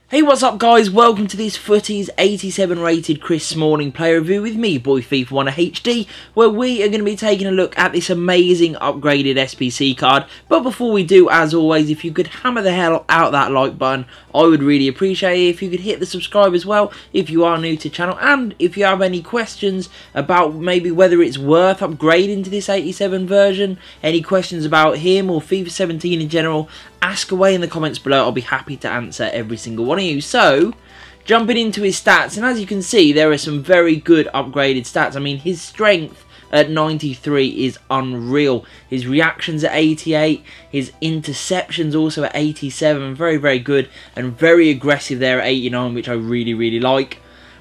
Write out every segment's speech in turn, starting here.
Hey, what's up guys, welcome to this Futties 87 rated Chris Smalling player review with me, boy FIFA 1 HD, where we are going to be taking a look at this amazing upgraded SBC card. But before we do, as always, if you could hammer the hell out that like button, I would really appreciate it. If you could hit the subscribe as well, if you are new to the channel, and if you have any questions about maybe whether it's worth upgrading to this 87 version, any questions about him or FIFA 17 in general, ask away in the comments below. I'll be happy to answer every single one of you. So, jumping into his stats, and as you can see, there are some very good upgraded stats. I mean, his strength at 93 is unreal. His reactions at 88, his interceptions also at 87, very, very good, and very aggressive there at 89, which I really, really like.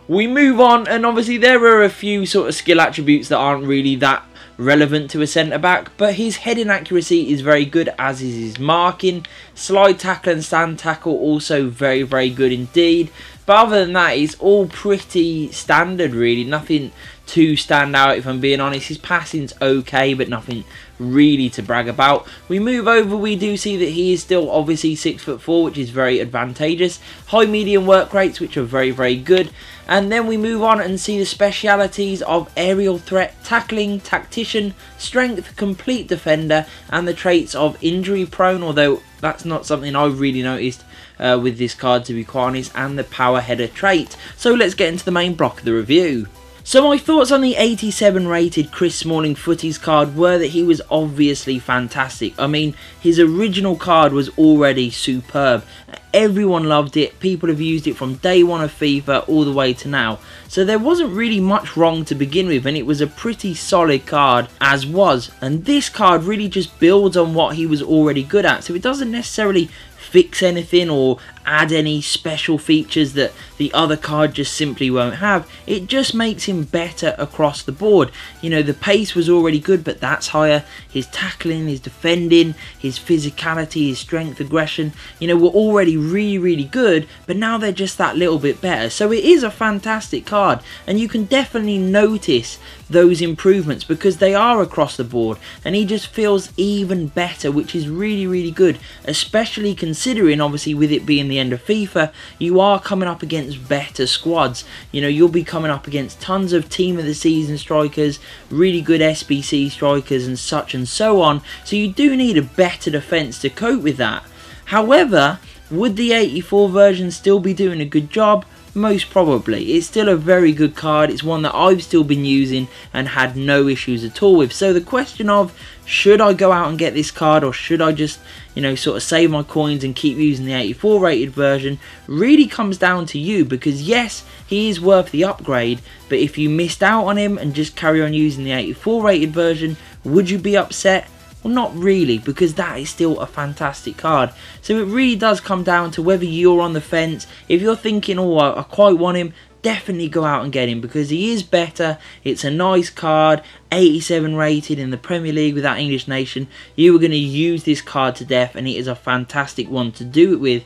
We move on, and obviously there are a few sort of skill attributes that aren't really that relevant to a centre-back, but his heading accuracy is very good, as is his marking. Slide tackle and stand tackle also very, very good indeed. But other than that, it's all pretty standard really, nothing too stand out if I'm being honest. His passing's okay, but nothing really to brag about. We move over, we do see that he is still obviously 6'4", which is very advantageous. High medium work rates, which are very, very good. And then we move on and see the specialities of aerial threat, tackling, tactician, strength, complete defender, and the traits of injury prone, although that's not something I've really noticed with this card, to be quite honest, and the power header trait. So let's get into the main block of the review. So my thoughts on the 87 rated Chris Smalling Futties card were that he was obviously fantastic. I mean, his original card was already superb. Everyone loved it. People have used it from day one of FIFA all the way to now. So there wasn't really much wrong to begin with, and it was a pretty solid card as was. And this card really just builds on what he was already good at. So it doesn't necessarily fix anything or add any special features that the other card just simply won't have. It just makes him better across the board. You know, the pace was already good, but that's higher. His tackling, his defending, his physicality, his strength, aggression, you know, were already really, really good, but now they're just that little bit better. So it is a fantastic card, and you can definitely notice those improvements because they are across the board, and he just feels even better, which is really, really good, especially considering obviously with it being the end of FIFA, you are coming up against better squads. You know, you'll be coming up against tons of team of the season strikers, really good SBC strikers and such and so on, so you do need a better defense to cope with that. However, would the 84 version still be doing a good job? Most probably. It's still a very good card. It's one that I've still been using and had no issues at all with. So the question of, should I go out and get this card, or should I just, you know, sort of save my coins and keep using the 84 rated version, really comes down to you, because yes, he is worth the upgrade, but if you missed out on him and just carry on using the 84 rated version, would you be upset? Well, not really, because that is still a fantastic card. So it really does come down to whether you're on the fence. If you're thinking, oh, I quite want him, definitely go out and get him, because he is better. It's a nice card, 87 rated in the Premier League with that English nation. You are going to use this card to death, and it is a fantastic one to do it with.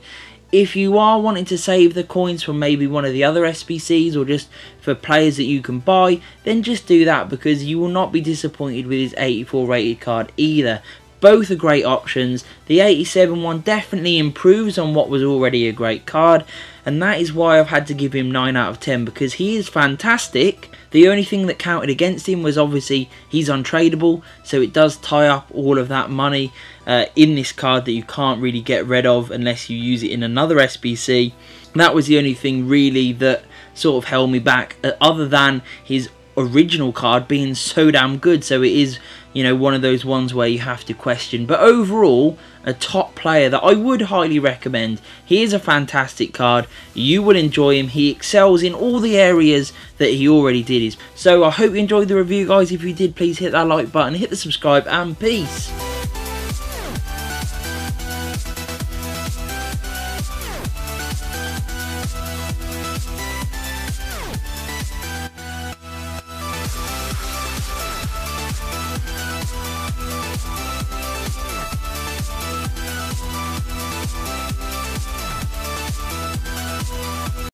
If you are wanting to save the coins from maybe one of the other SBCs, or just for players that you can buy, then just do that, because you will not be disappointed with his 84 rated card either. Both are great options. The 87 one definitely improves on what was already a great card, and that is why I've had to give him 9 out of 10, because he is fantastic. The only thing that counted against him was obviously he's untradeable, so it does tie up all of that money in this card that you can't really get rid of unless you use it in another SBC. That was the only thing really that sort of held me back, other than his original card being so damn good. So it is, you know, one of those ones where you have to question. But overall, a top player that I would highly recommend. He is a fantastic card. You will enjoy him. He excels in all the areas that he already did. So I hope you enjoyed the review, guys. If you did, please hit that like button, hit the subscribe, and peace.